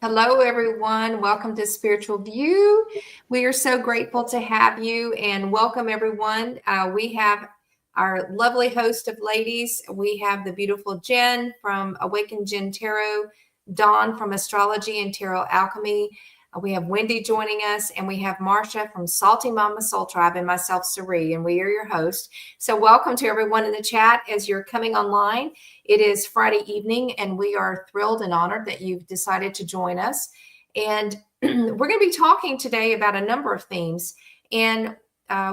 Hello, everyone. Welcome to Spiritual View. We are so grateful to have you and welcome everyone. We have our lovely host of ladies. We have the beautiful Jen from Awakened Jen Tarot, Dawn from Astrology and Tarot Alchemy. We have Wendy joining us, and we have Marsha from Salty Mama Soul Tribe, and myself, Sari, and we are your hosts. So welcome to everyone in the chat as you're coming online. It is Friday evening, and we are thrilled and honored that you've decided to join us. And we're going to be talking today about a number of themes. And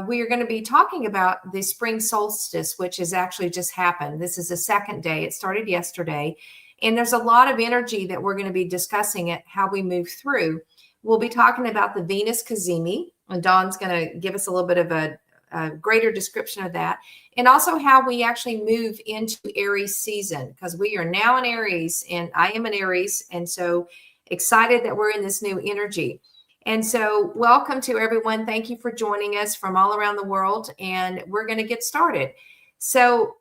we are going to be talking about the spring solstice, which has actually just happened. This is the second day. It started yesterday. And there's a lot of energy that we're going to be discussing it, how we move through. We'll be talking about the Venus Cazimi, and Dawn's going to give us a little bit of a greater description of that, and also how we actually move into Aries season, because we are now in Aries, and I am in Aries, and so excited that we're in this new energy. And so welcome to everyone. Thank you for joining us from all around the world, and we're going to get started. So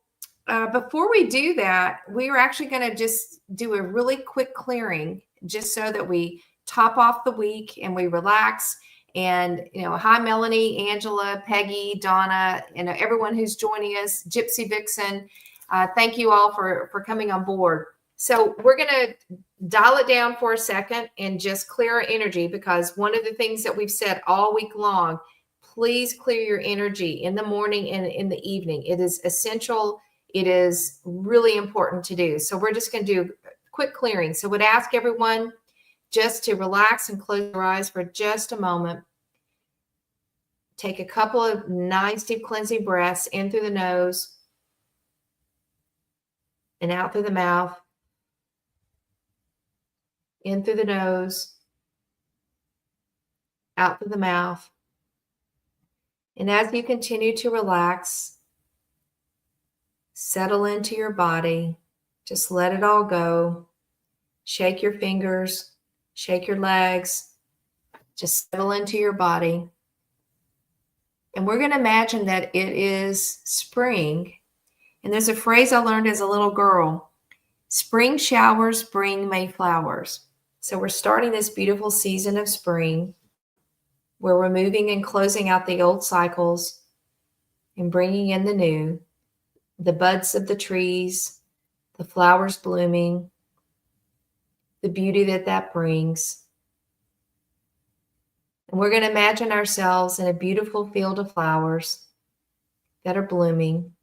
before we do that, we are actually going to just do a really quick clearing, just so that we top off the week and we relax. And, hi, Melanie, Angela, Peggy, Donna, and everyone who's joining us, Gypsy Vixen. Thank you all for coming on board. So we're going to dial it down for a second and just clear our energy, because one of the things that we've said all week long, please clear your energy in the morning and in the evening. It is essential. It is really important to do. So we're just going to do a quick clearing. So would ask everyone just to relax and close your eyes for just a moment. Take a couple of nice deep cleansing breaths in through the nose and out through the mouth. In through the nose, out through the mouth. And as you continue to relax, settle into your body. Just let it all go. Shake your fingers. Shake your legs, just settle into your body. And we're going to imagine that it is spring. And there's a phrase I learned as a little girl: spring showers bring May flowers. So we're starting this beautiful season of spring, where we're moving and closing out the old cycles and bringing in the new, the buds of the trees, the flowers blooming, the beauty that brings. And we're going to imagine ourselves in a beautiful field of flowers that are blooming.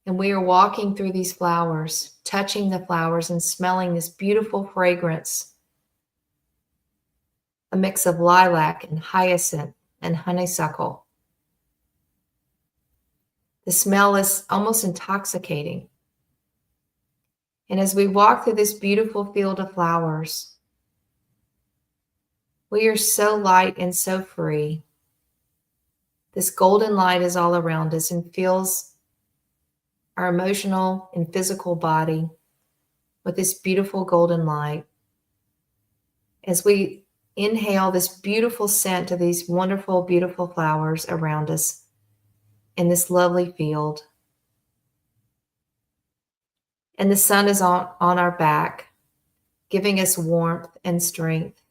And we are walking through these flowers, touching the flowers and smelling this beautiful fragrance, a mix of lilac and hyacinth and honeysuckle. The smell is almost intoxicating. And as we walk through this beautiful field of flowers, we are so light and so free. This golden light is all around us and fills our emotional and physical body with this beautiful golden light. As we inhale this beautiful scent of these wonderful, beautiful flowers around us in this lovely field. And the sun is on our back, giving us warmth and strength.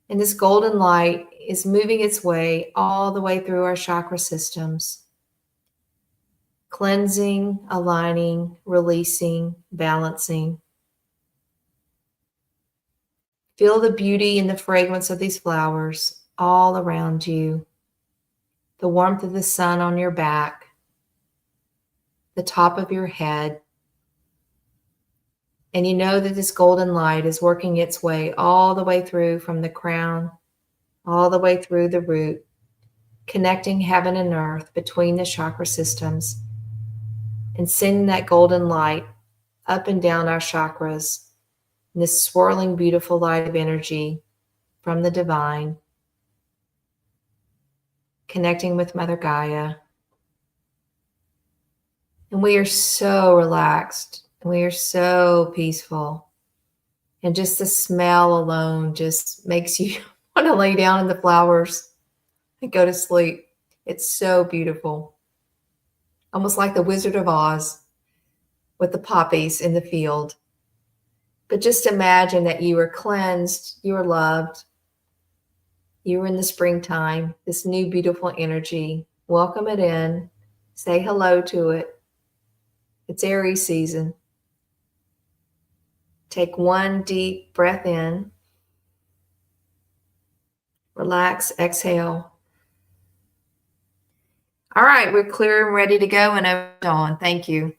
And this golden light is moving its way all the way through our chakra systems, cleansing, aligning, releasing, balancing. Feel the beauty and the fragrance of these flowers all around you, the warmth of the sun on your back, the top of your head. And you know that this golden light is working its way all the way through, from the crown, all the way through the root, connecting heaven and earth between the chakra systems, and sending that golden light up and down our chakras, in this swirling, beautiful light of energy from the divine, connecting with Mother Gaia. And we are so relaxed. We are so peaceful. And just the smell alone just makes you want to lay down in the flowers and go to sleep. It's so beautiful. Almost like the Wizard of Oz with the poppies in the field. But just imagine that you were cleansed, you were loved, you were in the springtime, this new beautiful energy. Welcome it in. Say hello to it. It's Aries season. Take one deep breath in. Relax, exhale. All right, we're clear and ready to go, and over to Dawn. Thank you.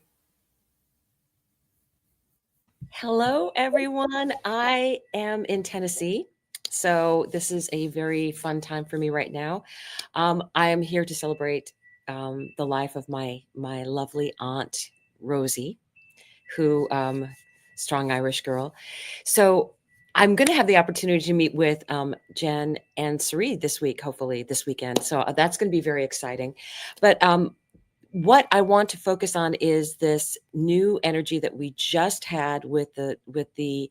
Hello, everyone. I am in Tennessee, so this is a very fun time for me right now. I am here to celebrate the life of my lovely aunt Rosie, who strong Irish girl. So I'm going to have the opportunity to meet with Jen and Sari this week, hopefully this weekend. So that's going to be very exciting. But what I want to focus on is this new energy that we just had with the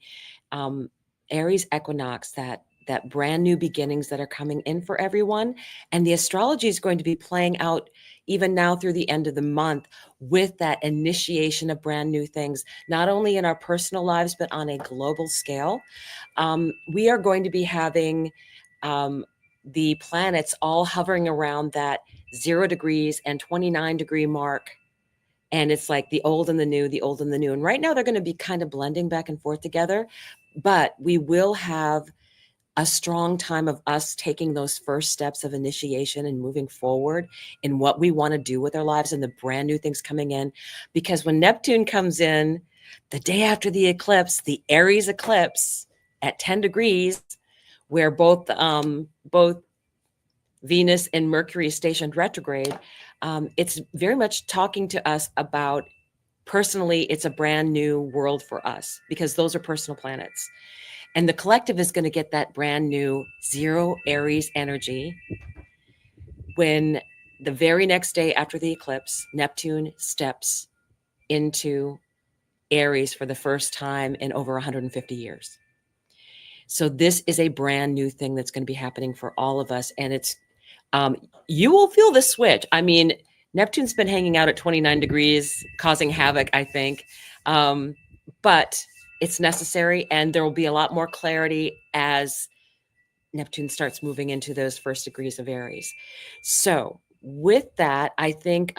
Aries equinox, that brand new beginnings that are coming in for everyone. And the astrology is going to be playing out even now through the end of the month with that initiation of brand new things, not only in our personal lives, but on a global scale. We are going to be having the planets all hovering around that 0 degrees and 29-degree mark. And it's like the old and the new, the old and the new. And right now they're going to be kind of blending back and forth together. But we will have a strong time of us taking those first steps of initiation and moving forward in what we want to do with our lives and the brand new things coming in. Because when Neptune comes in the day after the eclipse, the Aries eclipse at 10 degrees, where both Venus and Mercury stationed retrograde, it's very much talking to us about, personally, it's a brand new world for us because those are personal planets. And the collective is going to get that brand new 0 Aries energy when the very next day after the eclipse, Neptune steps into Aries for the first time in over 150 years. So this is a brand new thing that's going to be happening for all of us. And it's, you will feel the switch. I mean, Neptune's been hanging out at 29 degrees, causing havoc, I think. But it's necessary, and there will be a lot more clarity as Neptune starts moving into those first degrees of Aries. So with that, I think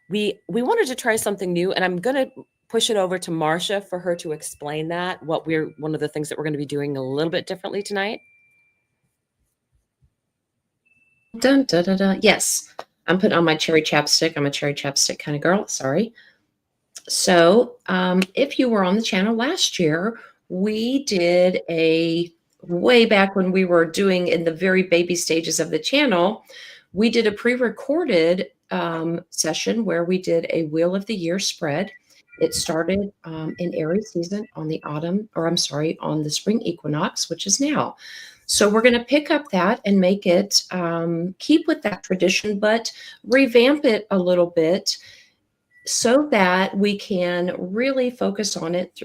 we wanted to try something new, and I'm going to push it over to Marcia for her to explain that, one of the things that we're going to be doing a little bit differently tonight. Dun, dun, dun, dun. Yes, I'm putting on my cherry chapstick. I'm a cherry chapstick kind of girl. Sorry. So if you were on the channel last year, we did way back when we were doing in the very baby stages of the channel, we did a pre-recorded session where we did a Wheel of the Year spread. It started in Aries season on the spring equinox, which is now. So we're going to pick up that and make it, keep with that tradition, but revamp it a little bit so that we can really focus on it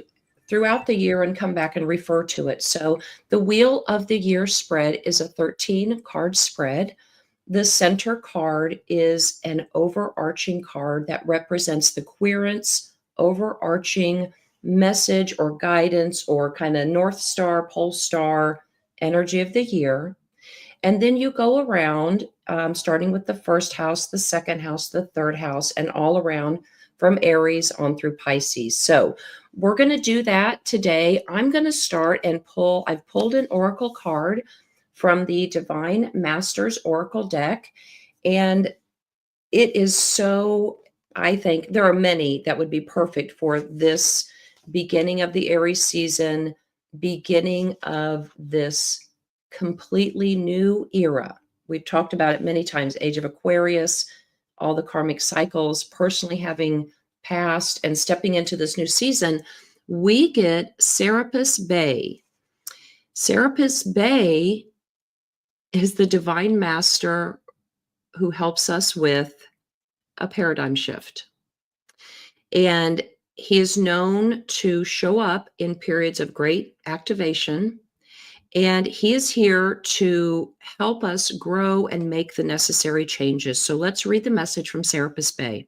throughout the year and come back and refer to it. So the Wheel of the Year spread is a 13-card spread. The center card is an overarching card that represents the querence, overarching message or guidance or kind of North Star, Pole Star energy of the year. And then you go around, starting with the first house, the second house, the third house, and all around from Aries on through Pisces. So we're going to do that today. I'm going to start and I've pulled an oracle card from the Divine Masters Oracle deck. And it is so, I think there are many that would be perfect for this beginning of the Aries season, beginning of this completely new era. We've talked about it many times, Age of Aquarius, all the karmic cycles, personally having passed and stepping into this new season. We get Serapis Bey. Serapis Bey is the divine master who helps us with a paradigm shift. And he is known to show up in periods of great activation. And he is here to help us grow and make the necessary changes. So let's read the message from Serapis Bey.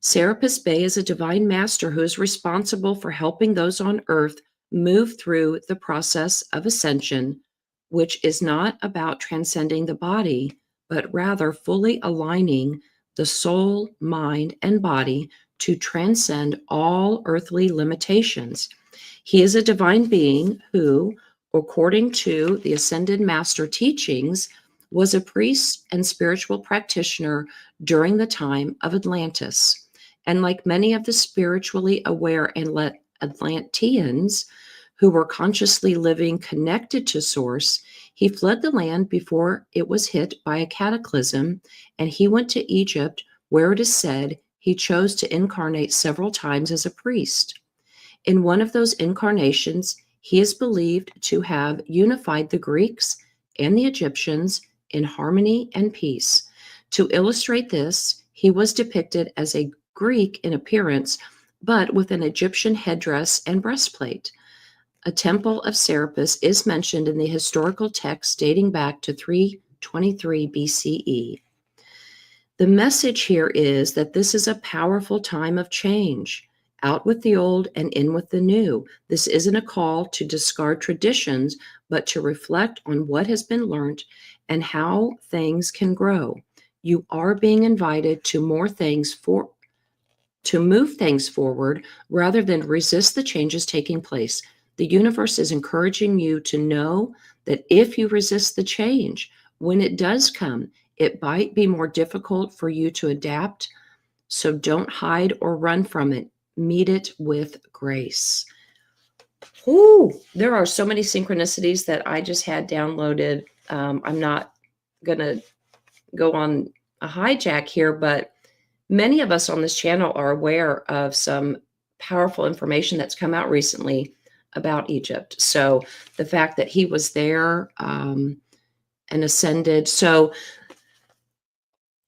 Serapis Bey is a divine master who is responsible for helping those on earth move through the process of ascension, which is not about transcending the body, but rather fully aligning the soul, mind, and body to transcend all earthly limitations. He is a divine being who, according to the Ascended Master teachings, was a priest and spiritual practitioner during the time of Atlantis. And like many of the spiritually aware Atlanteans who were consciously living connected to Source, he fled the land before it was hit by a cataclysm, and he went to Egypt, where it is said he chose to incarnate several times as a priest. In one of those incarnations, he is believed to have unified the Greeks and the Egyptians in harmony and peace. To illustrate this, he was depicted as a Greek in appearance, but with an Egyptian headdress and breastplate. A temple of Serapis is mentioned in the historical text dating back to 323 BCE. The message here is that this is a powerful time of change. Out with the old and in with the new. This isn't a call to discard traditions, but to reflect on what has been learned and how things can grow. You are being invited to move things forward rather than resist the changes taking place. The universe is encouraging you to know that if you resist the change, when it does come, it might be more difficult for you to adapt. So don't hide or run from it. Meet it with grace. Ooh, there are so many synchronicities that I just had downloaded. I'm not going to go on a hijack here, but many of us on this channel are aware of some powerful information that's come out recently about Egypt. So the fact that he was there and ascended. So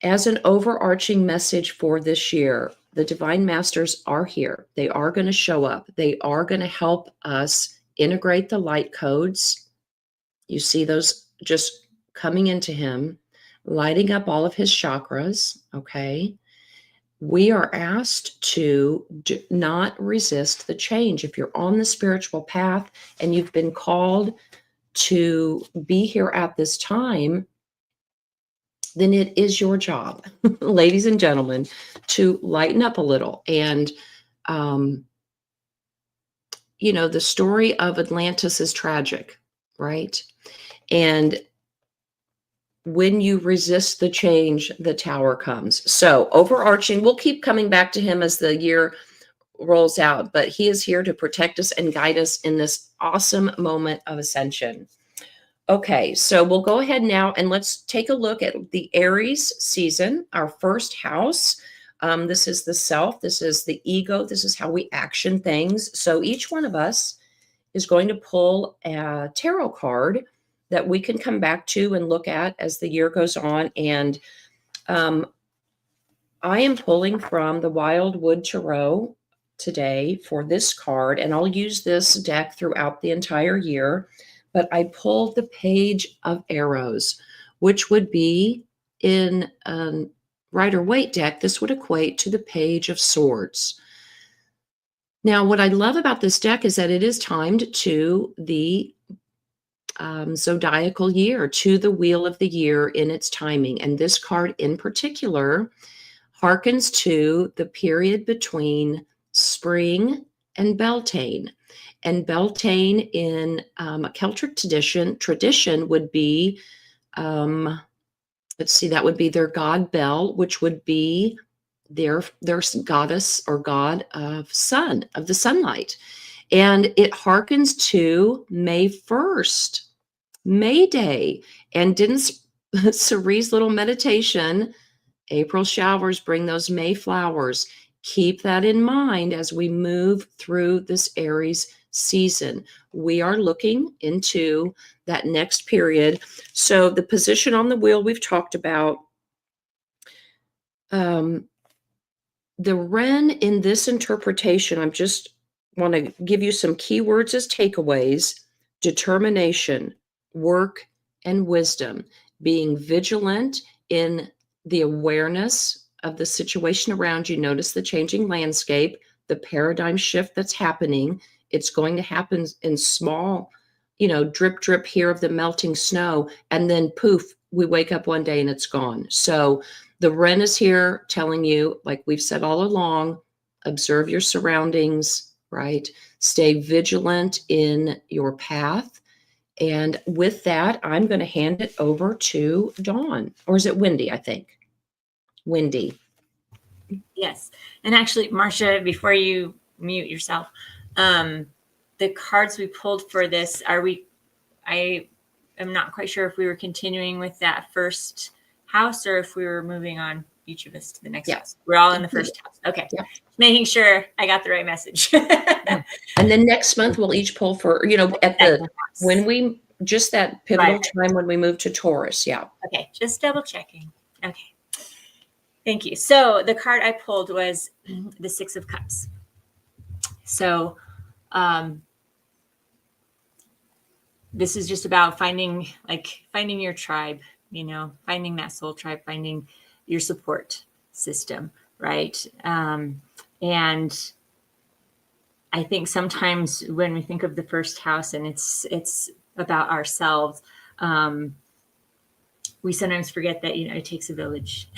as an overarching message for this year, the Divine Masters are here. They are going to show up. They are going to help us integrate the light codes. You see those just coming into him, lighting up all of his chakras, okay? We are asked to not resist the change. If you're on the spiritual path and you've been called to be here at this time, then it is your job, ladies and gentlemen, to lighten up a little. And, the story of Atlantis is tragic, right? And when you resist the change, the tower comes. So overarching, we'll keep coming back to him as the year rolls out, but he is here to protect us and guide us in this awesome moment of ascension. Okay, so we'll go ahead now and let's take a look at the Aries season, our first house. This is the self, this is the ego, this is how we action things. So each one of us is going to pull a tarot card that we can come back to and look at as the year goes on. And I am pulling from the Wildwood Tarot today for this card, and I'll use this deck throughout the entire year. But I pulled the Page of Arrows, which would be in Rider-Waite deck. This would equate to the Page of Swords. Now, what I love about this deck is that it is timed to the zodiacal year, to the wheel of the year in its timing. And this card in particular harkens to the period between spring and Beltane. And Beltane in a Celtic tradition would be, let's see, that would be their god Bel, which would be their goddess or god of the sunlight. And it harkens to May 1st, May Day. And didn't Cerie's little meditation, April showers bring those May flowers. Keep that in mind as we move through this Aries season. We are looking into that next period. So the position on the wheel we've talked about. The Wren in this interpretation, I'm just want to give you some keywords as takeaways: determination, work, and wisdom. Being vigilant in the awareness of the situation around you. Notice the changing landscape, the paradigm shift that's happening. It's going to happen in small, drip, drip here of the melting snow. And then poof, we wake up one day and it's gone. So the Wren is here telling you, like we've said all along, observe your surroundings, right? Stay vigilant in your path. And with that, I'm going to hand it over to Dawn. Or is it Wendy, I think? Wendy. Yes. And actually, Marcia, before you mute yourself, the cards we pulled for this, I am not quite sure if we were continuing with that first house or if we were moving on, each of us, to the next house. We're all in the first house. Okay. Yeah. Making sure I got the right message. Yeah. And then next month we'll each pull for, when we, just that pivotal time when we move to Taurus. Yeah. Okay. Just double checking. Okay. Thank you. So the card I pulled was the Six of Cups. So this is just about finding your tribe, finding that soul tribe, finding your support system, right? And I think sometimes when we think of the first house and it's about ourselves, we sometimes forget that, it takes a village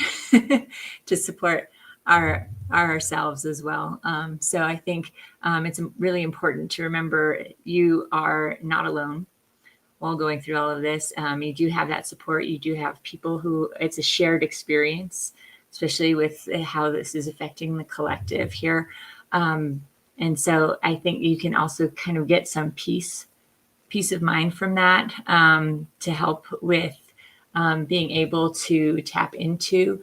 to support ourselves as well. So I think it's really important to remember you are not alone while going through all of this. You do have that support. You do have people who it's a shared experience, especially with how this is affecting the collective here. And so I think you can also kind of get some peace of mind from that to help with being able to tap into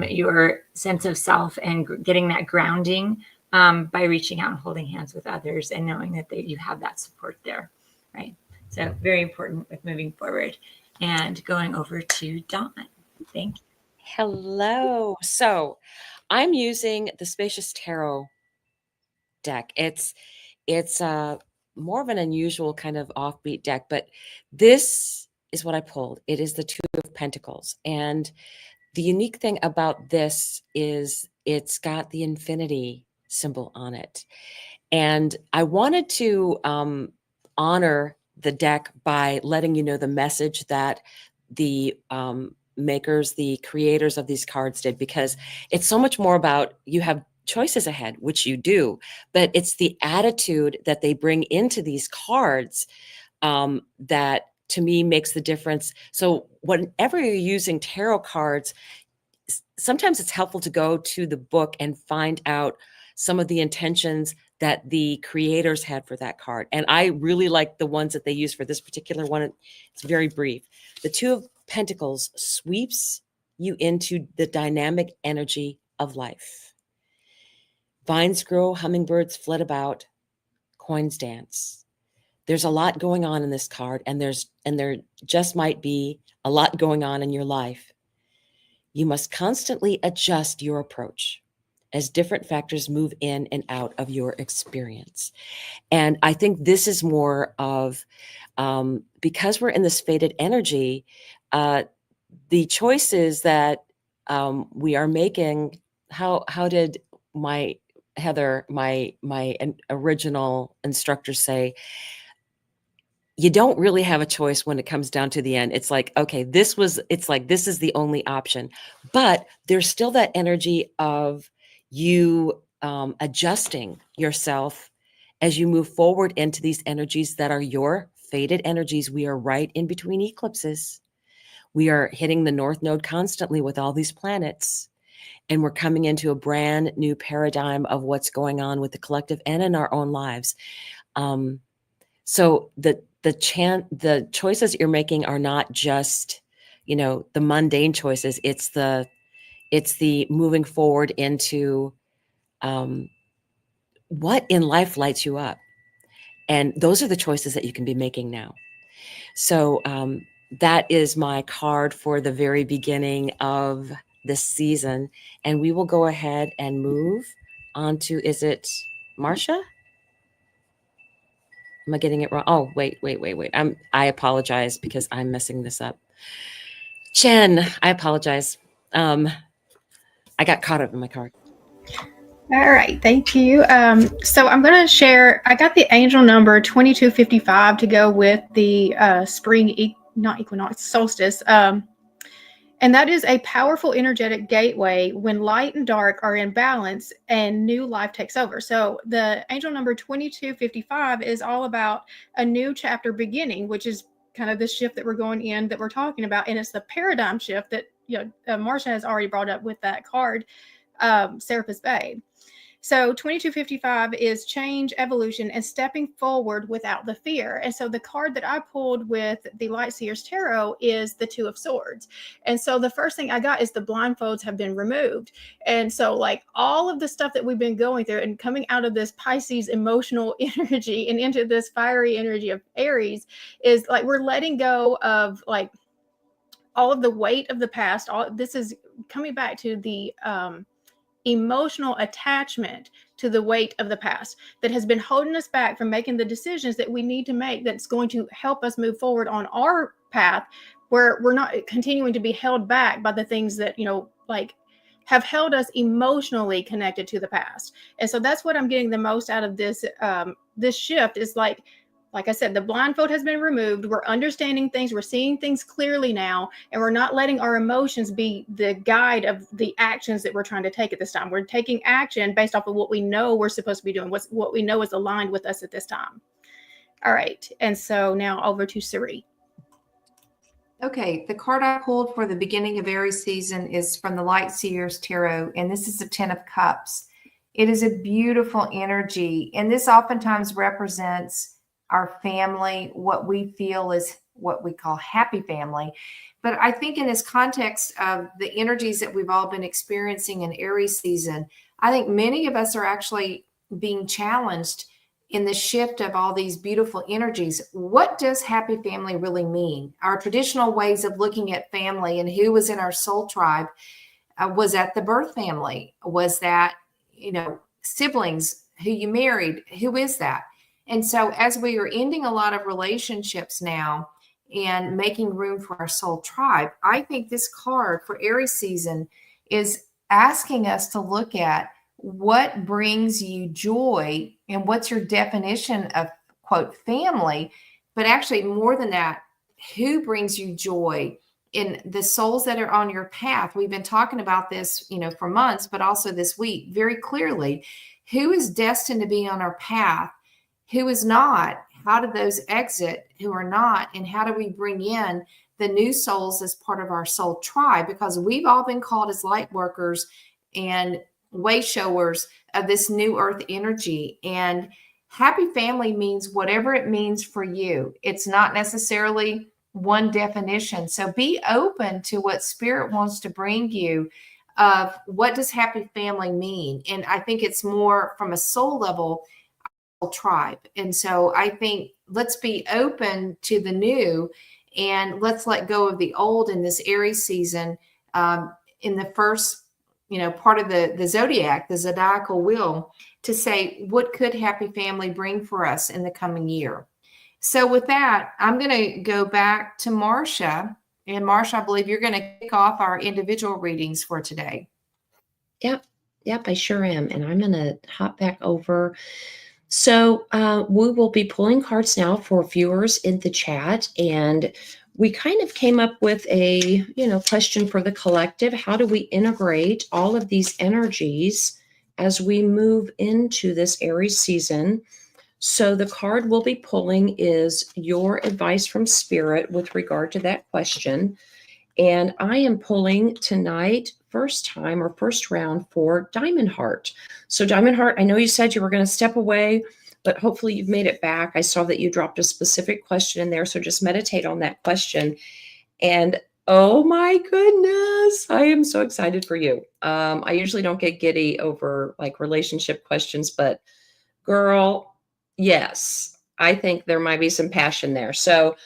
your sense of self and getting that grounding by reaching out and holding hands with others and knowing that you have that support there, right? So very important with moving forward. And going over to Dawn. Thank you. Hello. So I'm using the Spacious Tarot deck. It's more of an unusual kind of offbeat deck, but this is what I pulled. It is the Two of Pentacles. And the unique thing about this is it's got the infinity symbol on it. And I wanted to honor the deck by letting you know the message that the the creators of these cards did, because it's so much more about you have choices ahead, which you do, but it's the attitude that they bring into these cards that to me makes the difference. So whenever you're using tarot cards, sometimes it's helpful to go to the book and find out some of the intentions that the creators had for that card. And I really like the ones that they use for this particular one. It's very brief. The Two of Pentacles sweeps you into the dynamic energy of life. Vines grow, hummingbirds flit about, coins dance. There's a lot going on in this card, and there just might be a lot going on in your life. You must constantly adjust your approach as different factors move in and out of your experience. And I think this is more of, because we're in this fated energy, the choices that we are making, how did Heather, my original instructor say, you don't really have a choice when it comes down to the end. It's like, okay, this is the only option, but there's still that energy of you adjusting yourself as you move forward into these energies that are your fated energies. We are right in between eclipses. We are hitting the North Node constantly with all these planets. And we're coming into a brand new paradigm of what's going on with the collective and in our own lives. So the choices you're making are not just, the mundane choices. It's the moving forward into what in life lights you up. And those are the choices that you can be making now. So that is my card for the very beginning of this season. And we will go ahead and move on to, is it Marcia? Am I getting it wrong? Oh, wait. I apologize because I'm messing this up. Jen, I apologize. I got caught up in my card. All right, thank you. So I'm going to share, I got the angel number 2255 to go with the not equinox, solstice. And that is a powerful energetic gateway when light and dark are in balance and new life takes over. So the angel number 2255 is all about a new chapter beginning, which is kind of the shift that we're going in that we're talking about. And it's the paradigm shift that, Marsha has already brought up with that card, Serapis Bay. So 2255 is change, evolution, and stepping forward without the fear. And so the card that I pulled with the Light Seers Tarot is the Two of Swords. And so the first thing I got is the blindfolds have been removed. And so like all of the stuff that we've been going through and coming out of this Pisces emotional energy and into this fiery energy of Aries is like we're letting go of like all of the weight of the past. This is coming back to the emotional attachment to the weight of the past that has been holding us back from making the decisions that we need to make that's going to help us move forward on our path, where we're not continuing to be held back by the things that like have held us emotionally connected to the past. And so that's what I'm getting the most out of this this shift is like I said, the blindfold has been removed. We're understanding things. We're seeing things clearly now, and we're not letting our emotions be the guide of the actions that we're trying to take at this time. We're taking action based off of what we know we're supposed to be doing, what we know is aligned with us at this time. All right. And so now over to Sari. Okay, the card I pulled for the beginning of Aries season is from the Light Seers Tarot, and this is the Ten of Cups. It is a beautiful energy, and this oftentimes represents our family, what we feel is what we call happy family. But I think in this context of the energies that we've all been experiencing in Aries season, I think many of us are actually being challenged in the shift of all these beautiful energies. What does happy family really mean? Our traditional ways of looking at family and who was in our soul tribe, was that the birth family? Was that, siblings who you married? Who is that? And so as we are ending a lot of relationships now and making room for our soul tribe, I think this card for Aries season is asking us to look at what brings you joy and what's your definition of, quote, family, but actually more than that, who brings you joy in the souls that are on your path. We've been talking about this, for months, but also this week very clearly. Who is destined to be on our path? Who is not? How do those exit who are not? And how do we bring in the new souls as part of our soul tribe? Because we've all been called as light workers and way showers of this new earth energy. And happy family means whatever it means for you. It's not necessarily one definition. So be open to what spirit wants to bring you of what does happy family mean? And I think it's more from a soul level tribe. And so I think let's be open to the new and let's let go of the old in this Aries season, in the first, part of the zodiac, the zodiacal wheel, to say, what could happy family bring for us in the coming year? So with that, I'm going to go back to Marsha. And Marsha, I believe you're going to kick off our individual readings for today. Yep, I sure am. And I'm going to hop back over. So we will be pulling cards now for viewers in the chat. And we kind of came up with a, question for the collective. How do we integrate all of these energies as we move into this Aries season? So the card we'll be pulling is your advice from spirit with regard to that question. And I am pulling tonight, first round for Diamond Heart. So Diamond Heart, I know you said you were going to step away, but hopefully you've made it back. I saw that you dropped a specific question in there. So just meditate on that question. And oh my goodness, I am so excited for you. I usually don't get giddy over like relationship questions, but girl, yes, I think there might be some passion there. So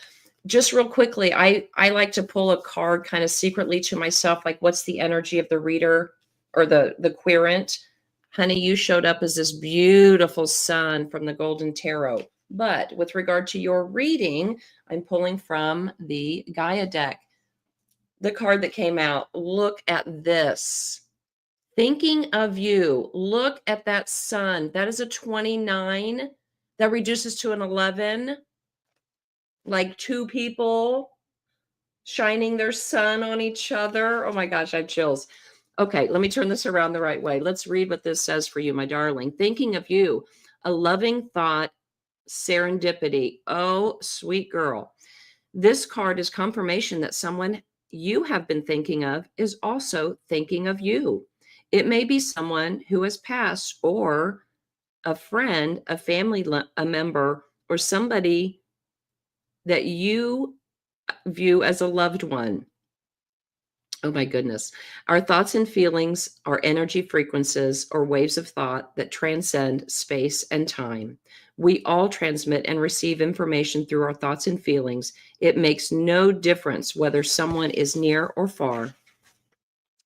just real quickly, I like to pull a card kind of secretly to myself, like what's the energy of the reader or the querent. Honey, you showed up as this beautiful sun from the Golden Tarot. But with regard to your reading, I'm pulling from the Gaia deck. The card that came out, look at this. Thinking of you. Look at that sun. That is a 29. That reduces to an 11. Like two people shining their sun on each other. Oh my gosh, I have chills. Okay, let me turn this around the right way. Let's read what this says for you, my darling. Thinking of you, a loving thought, serendipity. Oh, sweet girl. This card is confirmation that someone you have been thinking of is also thinking of you. It may be someone who has passed, or a friend, a family a member, or somebody that you view as a loved one. Oh my goodness. Our thoughts and feelings are energy frequencies or waves of thought that transcend space and time. We all transmit and receive information through our thoughts and feelings. It makes no difference whether someone is near or far,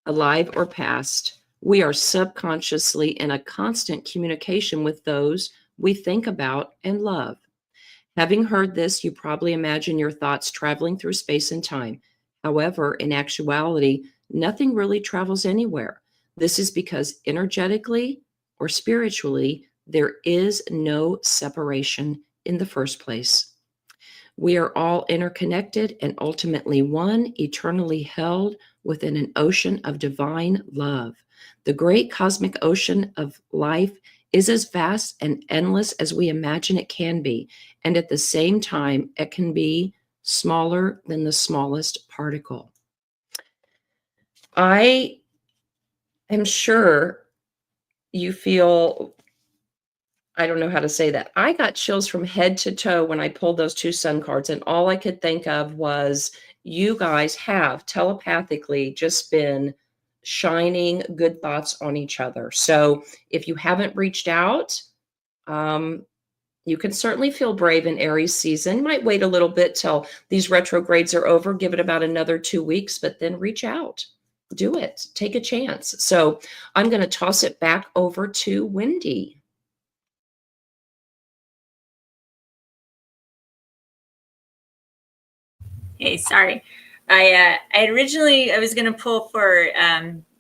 alive or past. We are subconsciously in a constant communication with those we think about and love. Having heard this, you probably imagine your thoughts traveling through space and time. However, in actuality, nothing really travels anywhere. This is because energetically or spiritually, there is no separation in the first place. We are all interconnected and ultimately one, eternally held within an ocean of divine love. The great cosmic ocean of life is as vast and endless as we imagine it can be, and at the same time, it can be smaller than the smallest particle. I am sure you feel, I don't know how to say that. I got chills from head to toe when I pulled those two sun cards, and all I could think of was you guys have telepathically just been shining good thoughts on each other. So if you haven't reached out, you can certainly feel brave in Aries season. You might wait a little bit till these retrogrades are over, give it about another 2 weeks, but then reach out. Do it. Take a chance. So I'm going to toss it back over to Wendy. Hey, sorry. I was going to pull for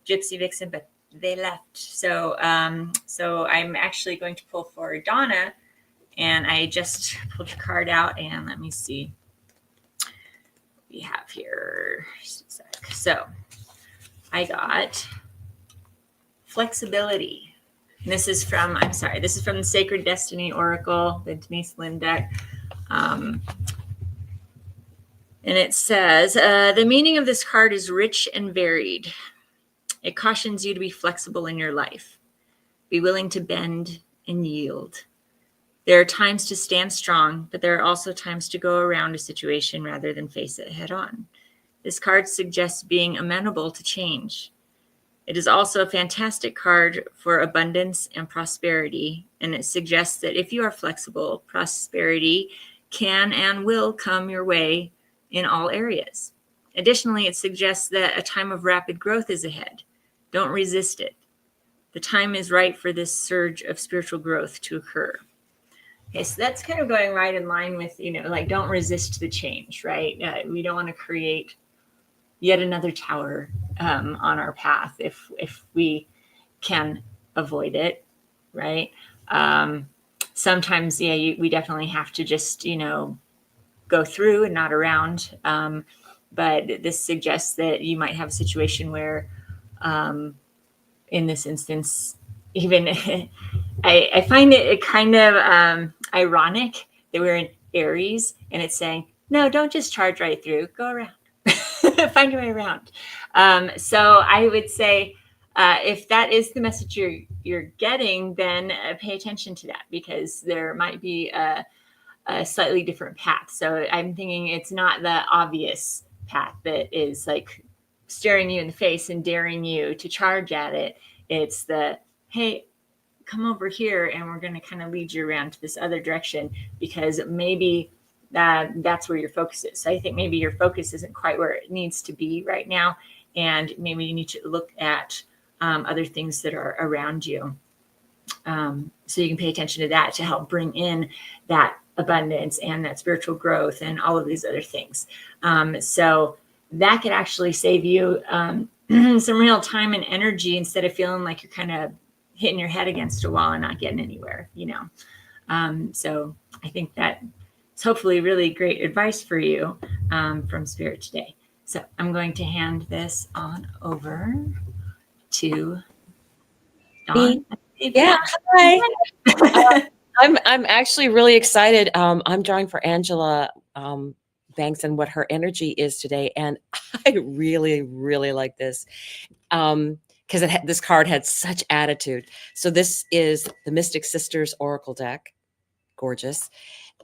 Gypsy Vixen, but they left. So I'm actually going to pull for Donna, and I just pulled your card out, and let me see what we have here. Just a sec. So I got flexibility. And this is from the Sacred Destiny Oracle, the Denise Lynn deck. And it says, the meaning of this card is rich and varied. It cautions you to be flexible in your life. Be willing to bend and yield. There are times to stand strong, but there are also times to go around a situation rather than face it head on. This card suggests being amenable to change. It is also a fantastic card for abundance and prosperity, and it suggests that if you are flexible, prosperity can and will come your way in all areas. Additionally, it suggests that a time of rapid growth is ahead. Don't resist it. The time is right for this surge of spiritual growth to occur. Okay, so that's kind of going right in line with, don't resist the change, right? We don't want to create yet another tower on our path if we can avoid it, right? Sometimes, we definitely have to just, go through and not around. But this suggests that you might have a situation where, in this instance, even I find it kind of ironic that we're in Aries and it's saying, no, don't just charge right through, go around, find your way around. So I would say, if that is the message you're getting, then pay attention to that, because there might be a slightly different path. So I'm thinking it's not the obvious path that is like staring you in the face and daring you to charge at it. It's the, hey, come over here and we're going to kind of lead you around to this other direction, because maybe that's where your focus is. So I think maybe your focus isn't quite where it needs to be right now. And maybe you need to look at other things that are around you. So you can pay attention to that to help bring in that abundance and that spiritual growth and all of these other things. So that could actually save you some real time and energy instead of feeling like you're kind of hitting your head against a wall and not getting anywhere, So I think that it's hopefully really great advice for you from Spirit today. So I'm going to hand this on over to Dawn. Yeah. Hi. I'm actually really excited. I'm drawing for Angela Banks and what her energy is today, and I really, really like this because this card had such attitude. So this is the Mystic Sisters Oracle deck, gorgeous,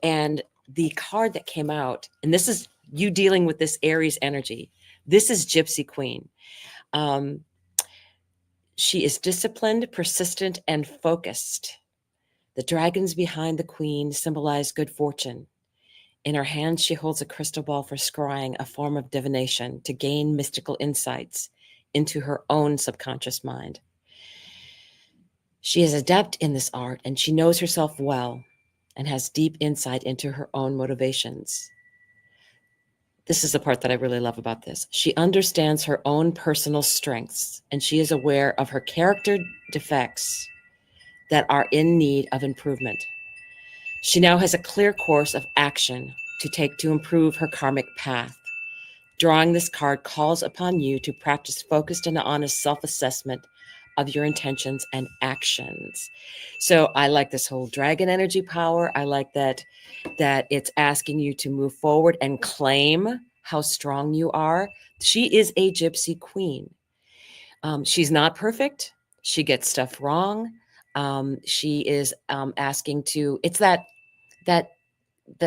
and the card that came out, and this is you dealing with this Aries energy. This is Gypsy Queen. She is disciplined, persistent, and focused. The dragons behind the queen symbolize good fortune. In her hand, she holds a crystal ball for scrying, a form of divination to gain mystical insights into her own subconscious mind. She is adept in this art, and she knows herself well and has deep insight into her own motivations. This is the part that I really love about this. She understands her own personal strengths, and she is aware of her character defects that are in need of improvement. She now has a clear course of action to take to improve her karmic path. Drawing this card calls upon you to practice focused and honest self-assessment of your intentions and actions. So I like this whole dragon energy power. I like that it's asking you to move forward and claim how strong you are. She is a gypsy queen. She's not perfect. She gets stuff wrong. She is asking to, it's that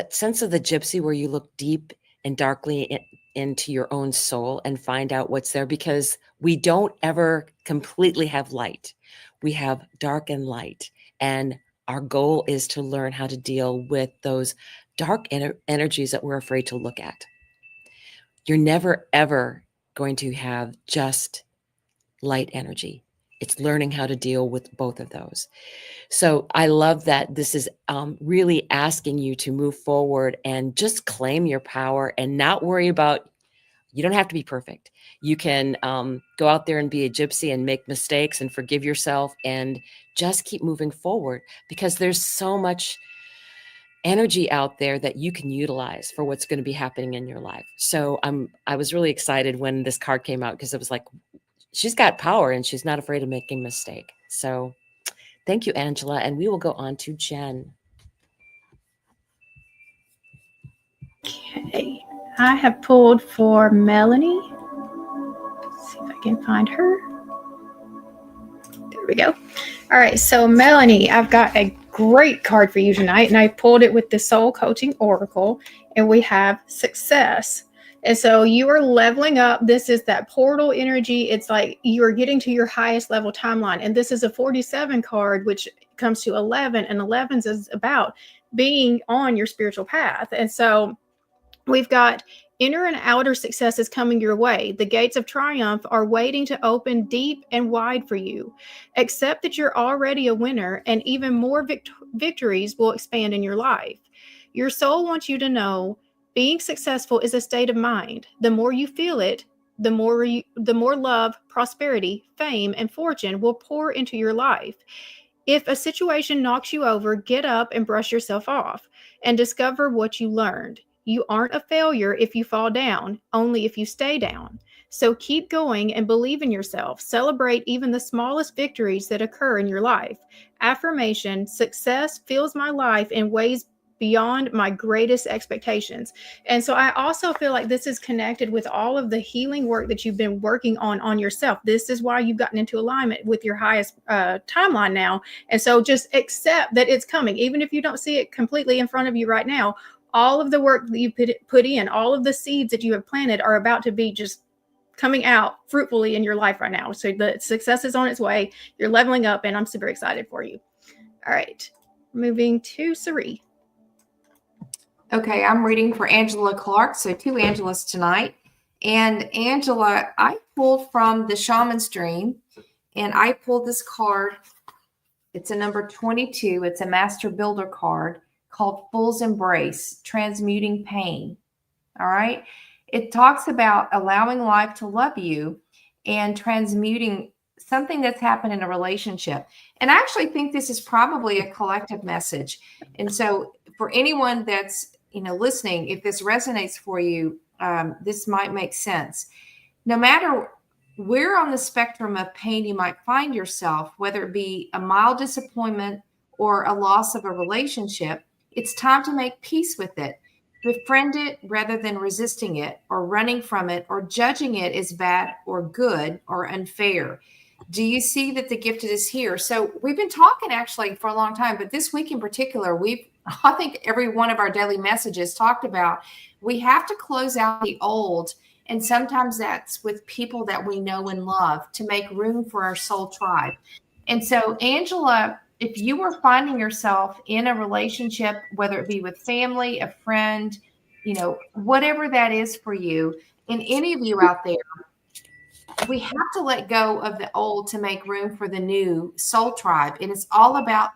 sense of the gypsy where you look deep and darkly into your own soul and find out what's there, because we don't ever completely have light. We have dark and light. And our goal is to learn how to deal with those dark energies that we're afraid to look at. You're never, ever going to have just light energy. It's learning how to deal with both of those. So I love that this is really asking you to move forward and just claim your power and not worry about, you don't have to be perfect. You can go out there and be a gypsy and make mistakes and forgive yourself and just keep moving forward, because there's so much energy out there that you can utilize for what's going to be happening in your life. So I was really excited when this card came out, because it was like, she's got power and she's not afraid of making a mistake. So thank you, Angela. And we will go on to Jen. Okay, I have pulled for Melanie. Let's see if I can find her. There we go. All right, so Melanie, I've got a great card for you tonight, and I pulled it with the Soul Coaching Oracle, and we have success. And so you are leveling up. This is that portal energy. It's like you are getting to your highest level timeline. And this is a 47 card, which comes to 11, and 11 is about being on your spiritual path. And so we've got inner and outer successes coming your way. The gates of triumph are waiting to open deep and wide for you. Accept that you're already a winner, and even more victories will expand in your life. Your soul wants you to know being successful is a state of mind. The more you feel it, the more love, prosperity, fame, and fortune will pour into your life. If a situation knocks you over, get up and brush yourself off and discover what you learned. You aren't a failure if you fall down, only if you stay down. So keep going and believe in yourself. Celebrate even the smallest victories that occur in your life. Affirmation: success fills my life in ways beyond my greatest expectations. And so I also feel like this is connected with all of the healing work that you've been working on yourself. This is why you've gotten into alignment with your highest timeline now. And so just accept that it's coming, even if you don't see it completely in front of you right now. All of the work that you put in, all of the seeds that you have planted are about to be just coming out fruitfully in your life right now. So the success is on its way. You're leveling up, and I'm super excited for you. All right, moving to Sari. Okay, I'm reading for Angela Clark, so 2 Angelas tonight. And Angela, I pulled from the Shaman's Dream, and I pulled this card. It's a number 22. It's a Master Builder card called Fool's Embrace, Transmuting Pain. All right. It talks about allowing life to love you and transmuting something that's happened in a relationship. And I actually think this is probably a collective message. And so for anyone that's, listening, if this resonates for you, this might make sense. No matter where on the spectrum of pain you might find yourself, whether it be a mild disappointment or a loss of a relationship, it's time to make peace with it. Befriend it rather than resisting it or running from it or judging it as bad or good or unfair. Do you see that the gifted is here? So we've been talking actually for a long time, but this week in particular, I think every one of our daily messages talked about, we have to close out the old. And sometimes that's with people that we know and love to make room for our soul tribe. And so, Angela, if you were finding yourself in a relationship, whether it be with family, a friend, whatever that is for you, and any of you out there, we have to let go of the old to make room for the new soul tribe. And it's all about,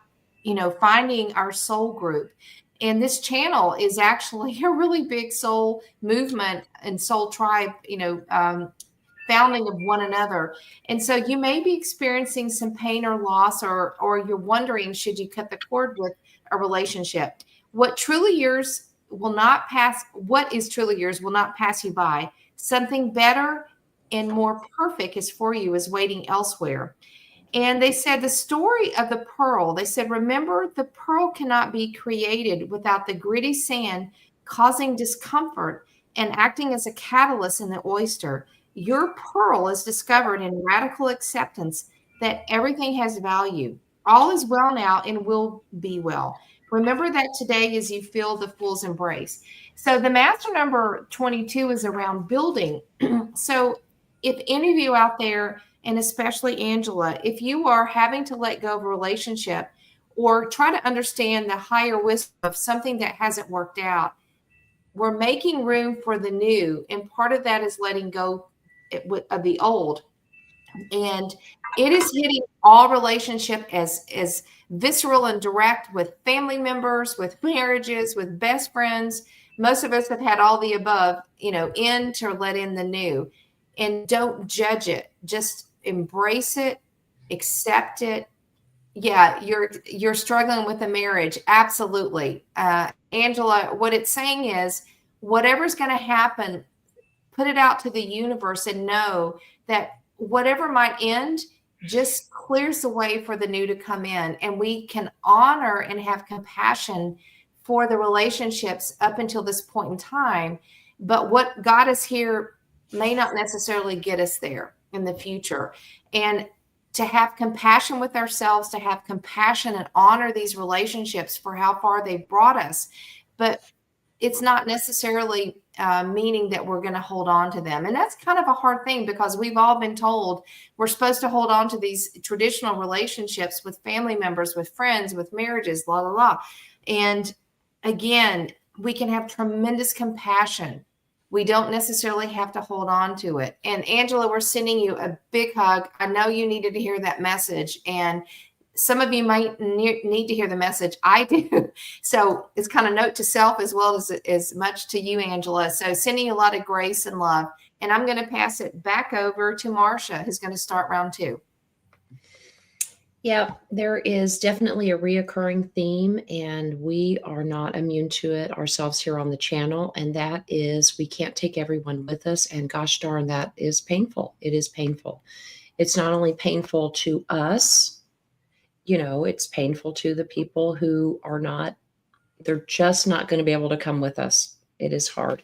finding our soul group. And this channel is actually a really big soul movement and soul tribe, founding of one another. And so you may be experiencing some pain or loss, or you're wondering, should you cut the cord with a relationship? What is truly yours will not pass you by. Something better and more perfect is for you is waiting elsewhere. And they said the story of the pearl, they said, remember, the pearl cannot be created without the gritty sand causing discomfort and acting as a catalyst in the oyster. Your pearl is discovered in radical acceptance that everything has value. All is well now and will be well. Remember that today as you feel the fool's embrace. So the master number 22 is around building. So if any of you out there, and especially Angela, if you are having to let go of a relationship or try to understand the higher wisdom of something that hasn't worked out, we're making room for the new. And part of that is letting go of the old. And it is hitting all relationship as visceral and direct with family members, with marriages, with best friends. Most of us have had all the above, in to let in the new. And don't judge it. Just embrace it, accept it. Yeah, you're struggling with a marriage. Absolutely. Angela, what it's saying is whatever's going to happen, put it out to the universe and know that whatever might end just clears the way for the new to come in. And we can honor and have compassion for the relationships up until this point in time. But what got us here may not necessarily get us there in the future. And to have compassion with ourselves, to have compassion and honor these relationships for how far they've brought us. But it's not necessarily meaning that we're going to hold on to them. And that's kind of a hard thing because we've all been told we're supposed to hold on to these traditional relationships with family members, with friends, with marriages, la, la, la. And again, we can have tremendous compassion. We don't necessarily have to hold on to it. And Angela, we're sending you a big hug. I know you needed to hear that message. And some of you might need to hear the message. I do. So it's kind of note to self as well as much to you, Angela. So sending you a lot of grace and love. And I'm going to pass it back over to Marcia, who's going to start round 2. Yeah, there is definitely a reoccurring theme, and we are not immune to it ourselves here on the channel. And that is we can't take everyone with us. And gosh darn, that is painful. It is painful. It's not only painful to us, it's painful to the people who are not, they're just not going to be able to come with us. It is hard.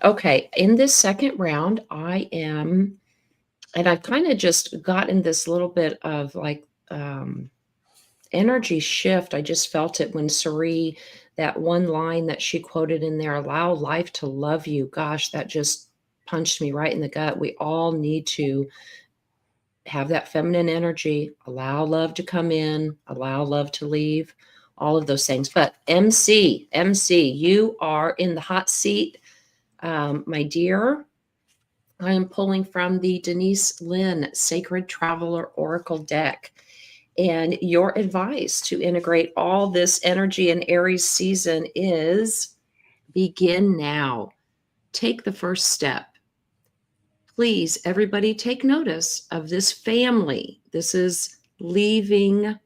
Okay, in this second round, I've kind of just gotten this little bit of like, energy shift. I just felt it when Sari, that one line that she quoted in there, allow life to love you. Gosh, that just punched me right in the gut. We all need to have that feminine energy, allow love to come in, allow love to leave, all of those things. But MC, you are in the hot seat, my dear. I am pulling from the Denise Lynn Sacred Traveler Oracle deck. And your advice to integrate all this energy in Aries season is begin now. Take the first step. please, everybody take notice of this family. This is leaving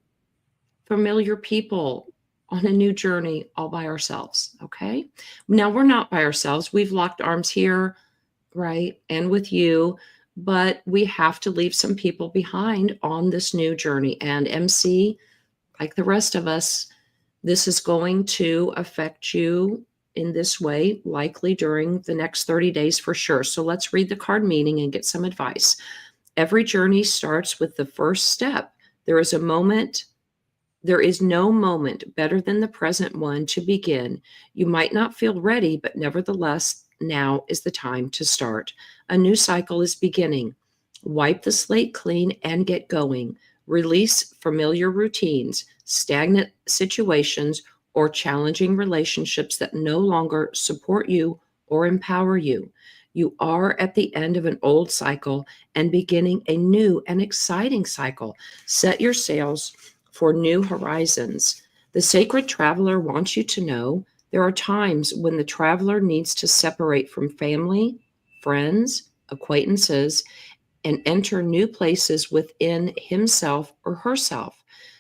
familiar people on a new journey all by ourselves, okay? Now, we're not by ourselves. We've locked arms here, right? And with you, but we have to leave some people behind on this new journey. And MC, like the rest of us, this is going to affect you in this way, likely during the next 30 days for sure. So let's read the card meaning and get some advice. Every journey starts with the first step. There is no moment better than the present one to begin. You might not feel ready, but nevertheless, now is the time to start. A new cycle is beginning. Wipe the slate clean and get going. Release familiar routines, stagnant situations, or challenging relationships that no longer support you or empower you. You are at the end of an old cycle and beginning a new and exciting cycle. Set your sails for new horizons. The sacred traveler wants you to know there are times when the traveler needs to separate from family, friends, acquaintances, and enter new places within himself or herself.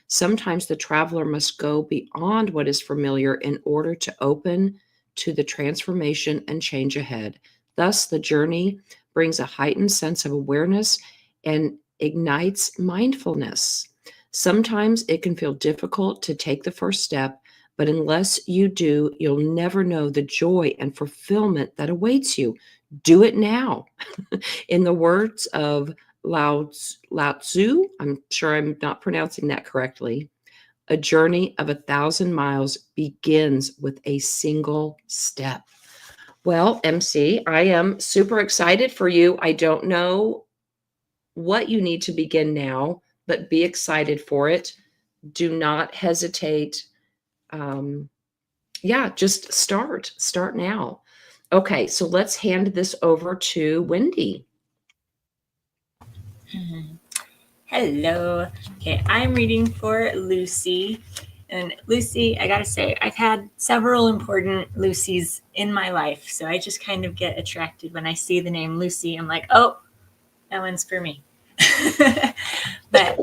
Sometimes the traveler must go beyond what is familiar in order to open to the transformation and change ahead. Thus, the journey brings a heightened sense of awareness and ignites mindfulness. Sometimes it can feel difficult to take the first step, but unless you do, you'll never know the joy and fulfillment that awaits you. Do it now. In the words of Lao Tzu, I'm sure I'm not pronouncing that correctly, a journey of 1,000 miles begins with a single step. Well, MC, I am super excited for you. I don't know what you need to begin now, but be excited for it. Do not hesitate. Just start now. Okay, so let's hand this over to Wendy. Hello. Okay, I'm reading for Lucy. And Lucy, I gotta say, I've had several important Lucys in my life. So I just kind of get attracted when I see the name Lucy. I'm like, oh, that one's for me. But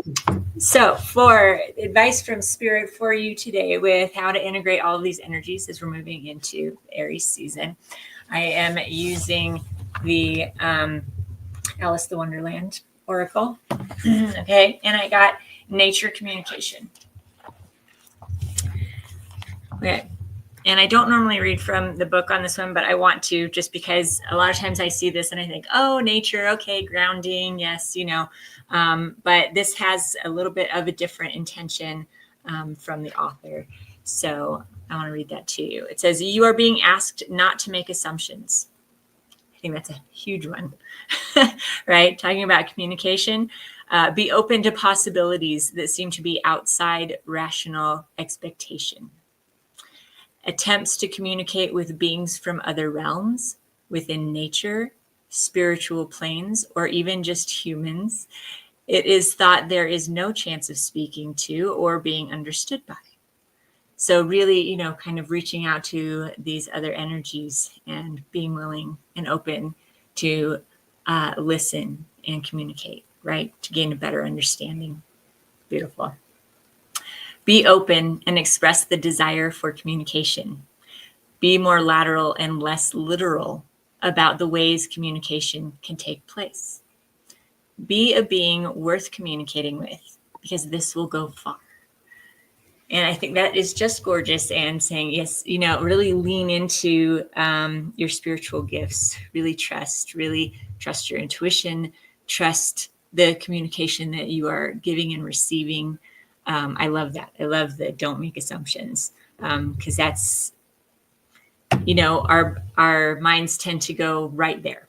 so for advice from Spirit for you today with how to integrate all of these energies as we're moving into Aries season, I am using the Alice the Wonderland Oracle. Okay, and I got nature communication. Okay, and I don't normally read from the book on this one, but I want to just because a lot of times I see this and I think, oh, nature, okay, grounding, yes, but this has a little bit of a different intention from the author. So I want to read that to you. It says, you are being asked not to make assumptions. I think that's a huge one, right? Talking about communication, be open to possibilities that seem to be outside rational expectation. Attempts to communicate with beings from other realms, within nature, spiritual planes, or even just humans, it is thought there is no chance of speaking to or being understood by. So really, kind of reaching out to these other energies and being willing and open to listen and communicate, right? To gain a better understanding. Beautiful. Be open and express the desire for communication. Be more lateral and less literal about the ways communication can take place. Be a being worth communicating with, because this will go far. And I think that is just gorgeous. And saying, yes, really lean into your spiritual gifts, really trust your intuition, trust the communication that you are giving and receiving. I love that. I love the don't make assumptions, because that's, our minds tend to go right there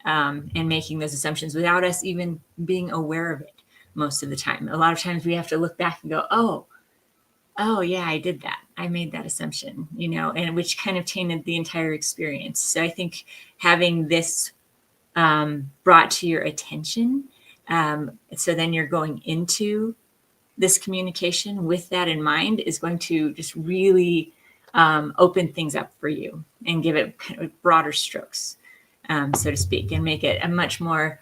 and making those assumptions without us even being aware of it most of the time. A lot of times we have to look back and go, oh yeah, I did that. I made that assumption, and which kind of tainted the entire experience. So I think having this brought to your attention, so then you're going into this communication with that in mind, is going to just really open things up for you and give it kind of broader strokes. so to speak, and make it a much more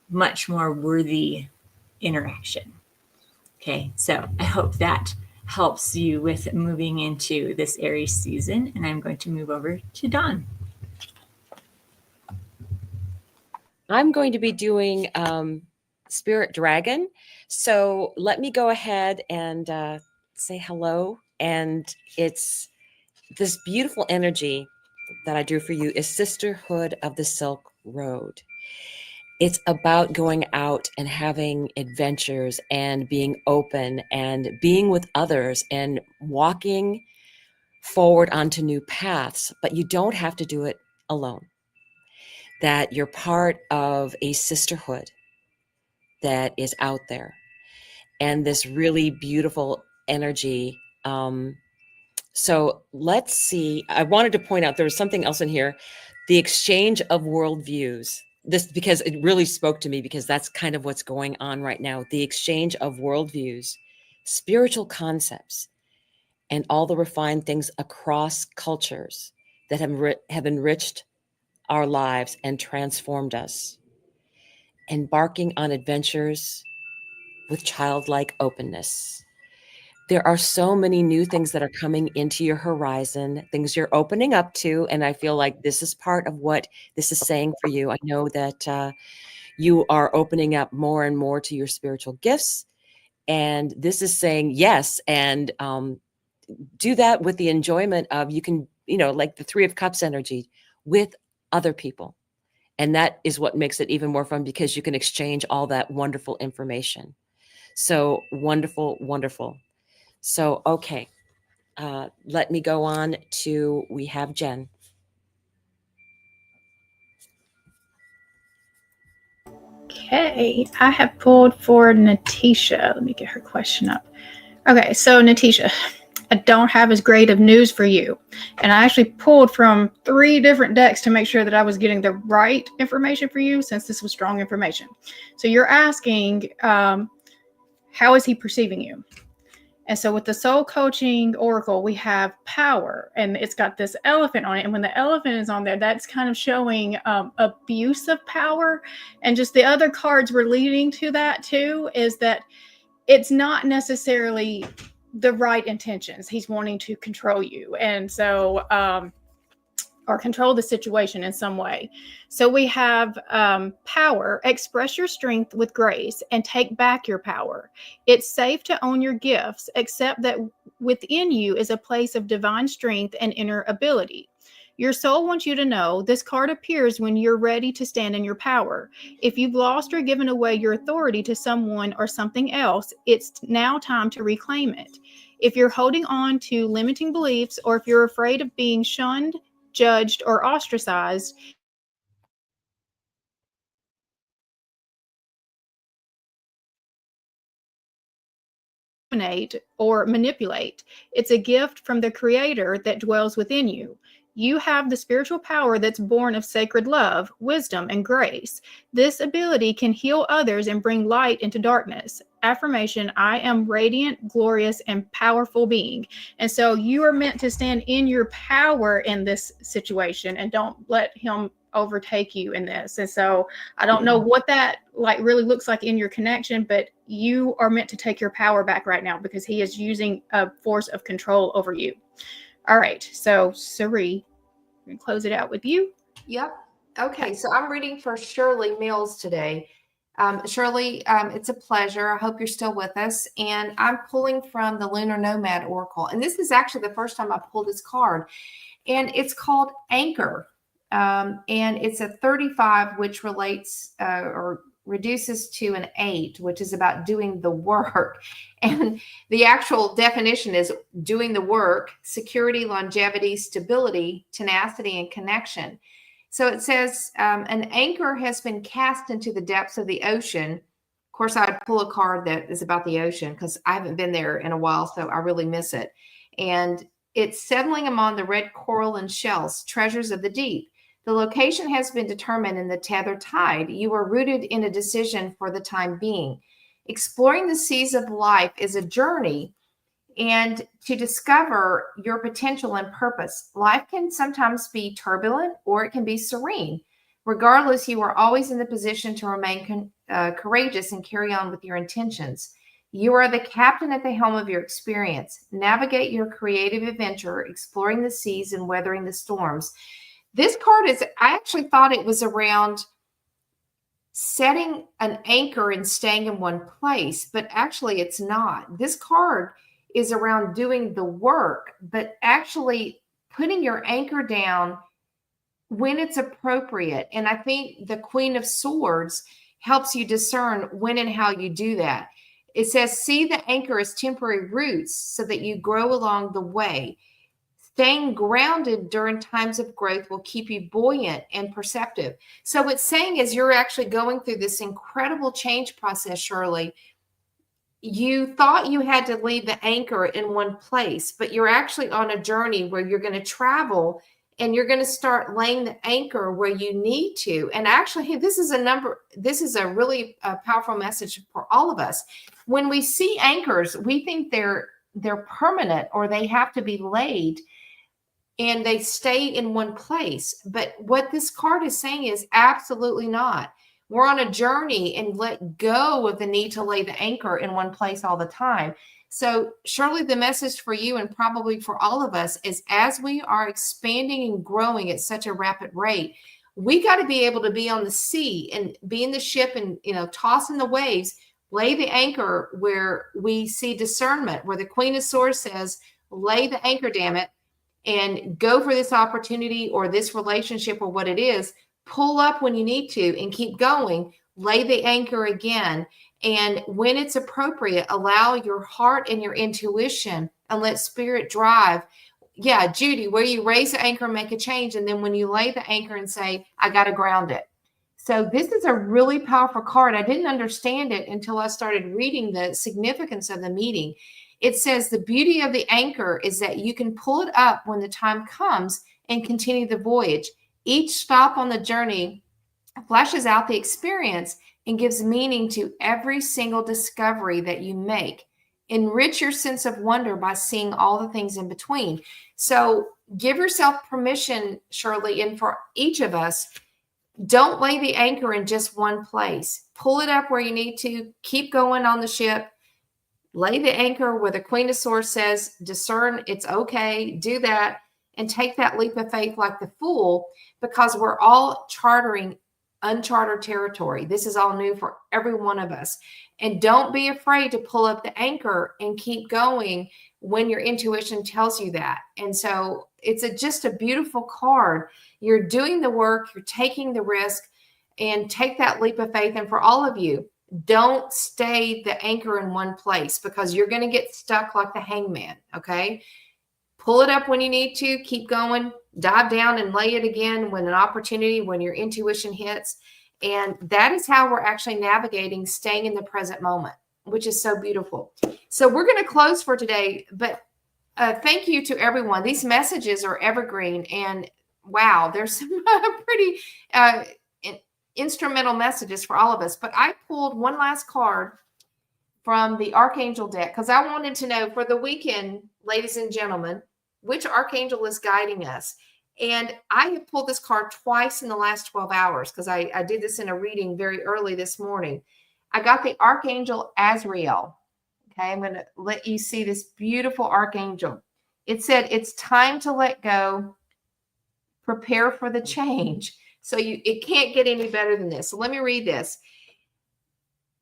worthy interaction. Okay, so I hope that helps you with moving into this Aries season. And I'm going to move over to Dawn. I'm going to be doing Spirit Dragon. So let me go ahead and say hello. And it's this beautiful energy that I drew for you is Sisterhood of the Silk Road. It's about going out and having adventures and being open and being with others and walking forward onto new paths, but you don't have to do it alone. That you're part of a sisterhood that is out there and this really beautiful energy. So let's see. I wanted to point out there was something else in here, the exchange of worldviews. This, because it really spoke to me, because that's kind of what's going on right now. The exchange of worldviews, spiritual concepts, and all the refined things across cultures that have enriched our lives and transformed us. Embarking on adventures with childlike openness. There are so many new things that are coming into your horizon, things you're opening up to. And I feel like this is part of what this is saying for you. I know that you are opening up more and more to your spiritual gifts. And this is saying yes. And do that with the enjoyment of, you can, like the Three of Cups energy with other people. And that is what makes it even more fun, because you can exchange all that wonderful information. So wonderful, wonderful. So, okay, let me go on to, we have Jen. Okay, I have pulled for Natisha. Let me get her question up. Okay, so Natisha, I don't have as great of news for you. And I actually pulled from 3 different decks to make sure that I was getting the right information for you, since this was strong information. So you're asking, how is he perceiving you? And so with the Soul Coaching Oracle, we have power, and it's got this elephant on it. And when the elephant is on there, that's kind of showing abuse of power. And just the other cards we're leading to that too, is that it's not necessarily the right intentions. He's wanting to control you. And so, or control the situation in some way. So we have power. Express your strength with grace and take back your power. It's safe to own your gifts, except that within you is a place of divine strength and inner ability. Your soul wants you to know this card appears when you're ready to stand in your power. If you've lost or given away your authority to someone or something else, it's now time to reclaim it. If you're holding on to limiting beliefs, or if you're afraid of being shunned, judged, or ostracized, or manipulate. It's a gift from the Creator that dwells within you. You have the spiritual power that's born of sacred love, wisdom, and grace. This ability can heal others and bring light into darkness. Affirmation: I am radiant, glorious, and powerful being. And so you are meant to stand in your power in this situation, and don't let him overtake you in this. And so I don't know what that really looks like in your connection, but you are meant to take your power back right now, because he is using a force of control over you. All right, so Sari, I'm going to close it out with you. Yep. Okay, so I'm reading for Shirley Mills today. Shirley, it's a pleasure. I hope you're still with us. And I'm pulling from the Lunar Nomad Oracle. And this is actually the first time I pulled this card. And it's called Anchor. And it's a 35, which relates or reduces to an 8, which is about doing the work. And the actual definition is doing the work: security, longevity, stability, tenacity, and connection. So it says an anchor has been cast into the depths of the ocean. Of course, I'd pull a card that is about the ocean, because I haven't been there in a while, so I really miss it. And it's settling among the red coral and shells, treasures of the deep. The location has been determined in the tethered tide. You are rooted in a decision for the time being. Exploring the seas of life is a journey. and to discover your potential and purpose. Life can sometimes be turbulent or it can be serene. Regardless, you are always in the position to remain courageous and carry on with your intentions. You are the captain at the helm of your experience. Navigate your creative adventure, exploring the seas and weathering the storms. This card I actually thought it was around setting an anchor and staying in one place, but actually it's not. This card is around doing the work, but actually putting your anchor down when it's appropriate. And I think the Queen of Swords helps you discern when and how you do that. It says, see the anchor as temporary roots so that you grow along the way. Staying grounded during times of growth will keep you buoyant and perceptive. So what's saying is you're actually going through this incredible change process, Shirley. You thought you had to leave the anchor in one place, but you're actually on a journey where you're going to travel and you're going to start laying the anchor where you need to. And actually, this is a really powerful message for all of us. When we see anchors, we think they're permanent or they have to be laid and they stay in one place. But what this card is saying is absolutely not. We're on a journey and let go of the need to lay the anchor in one place all the time. So surely the message for you and probably for all of us is as we are expanding and growing at such a rapid rate, we got to be able to be on the sea and be in the ship and, tossing the waves, lay the anchor where we see discernment, where the Queen of Swords says, lay the anchor, damn it, and go for this opportunity or this relationship or what it is. Pull up when you need to and keep going. Lay the anchor again. And when it's appropriate, allow your heart and your intuition and let spirit drive. Yeah, Judy, where you raise the anchor and make a change. And then when you lay the anchor and say, I got to ground it. So this is a really powerful card. I didn't understand it until I started reading the significance of the meeting. It says the beauty of the anchor is that you can pull it up when the time comes and continue the voyage. Each stop on the journey flashes out the experience and gives meaning to every single discovery that you make. Enrich your sense of wonder by seeing all the things in between. So give yourself permission, Shirley, and for each of us, don't lay the anchor in just one place. Pull it up where you need to. Keep going on the ship. Lay the anchor where the Queen of Swords says, discern, it's okay, do that, and take that leap of faith like the Fool, because we're all chartering uncharted territory. This is all new for every one of us. And don't be afraid to pull up the anchor and keep going when your intuition tells you that. And so it's just a beautiful card. You're doing the work, you're taking the risk, and take that leap of faith. And for all of you, don't stay the anchor in one place because you're going to get stuck like the hangman. Okay. Pull it up when you need to, keep going, dive down and lay it again when an opportunity, when your intuition hits. And that is how we're actually navigating staying in the present moment, which is so beautiful. So we're going to close for today, but thank you to everyone. These messages are evergreen and wow, there's some pretty instrumental messages for all of us. But I pulled one last card from the Archangel deck because I wanted to know for the weekend, ladies and gentlemen, which Archangel is guiding us. And I have pulled this card twice in the last 12 hours because I did this in a reading very early this morning. I got the Archangel Azrael. Okay, I'm going to let you see this beautiful Archangel. It said, it's time to let go, prepare for the change. So it can't get any better than this. So let me read this.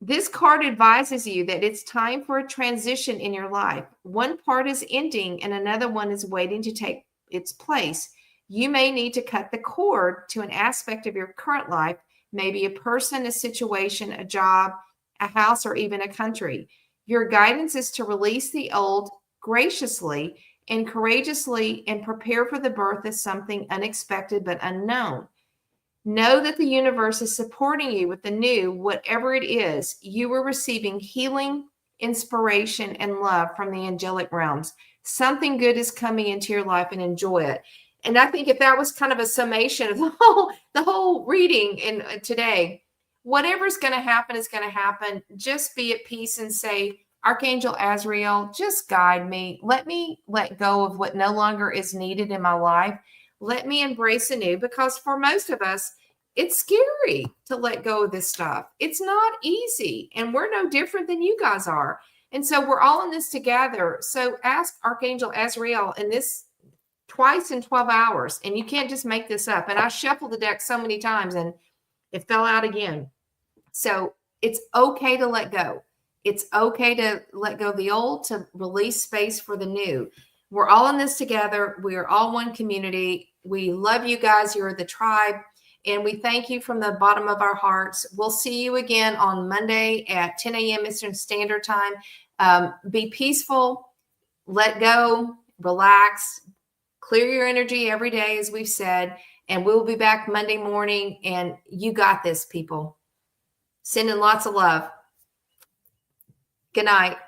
This card advises you that it's time for a transition in your life. One part is ending and another one is waiting to take its place. You may need to cut the cord to an aspect of your current life, maybe a person, a situation, a job, a house, or even a country. Your guidance is to release the old graciously and courageously and prepare for the birth of something unexpected but unknown. Know that the universe is supporting you with the new, whatever it is. You are receiving healing, inspiration, and love from the angelic realms. Something good is coming into your life and enjoy it. And I think if that was kind of a summation of the whole reading in today, whatever's going to happen is going to happen. Just be at peace and say, Archangel Azrael, just guide me. Let me let go of what no longer is needed in my life. Let me embrace anew, because for most of us, it's scary to let go of this stuff. It's not easy, and we're no different than you guys are. And so we're all in this together. So ask Archangel Azrael in this twice in 12 hours, and you can't just make this up. And I shuffled the deck so many times and it fell out again. So it's okay to let go. It's okay to let go of the old, to release space for the new. We're all in this together. We are all one community. We love you guys. You're the tribe. And we thank you from the bottom of our hearts. We'll see you again on Monday at 10 a.m. Eastern Standard Time. Be peaceful, let go, relax, clear your energy every day, as we've said. And we'll be back Monday morning. And you got this, people. Sending lots of love. Good night.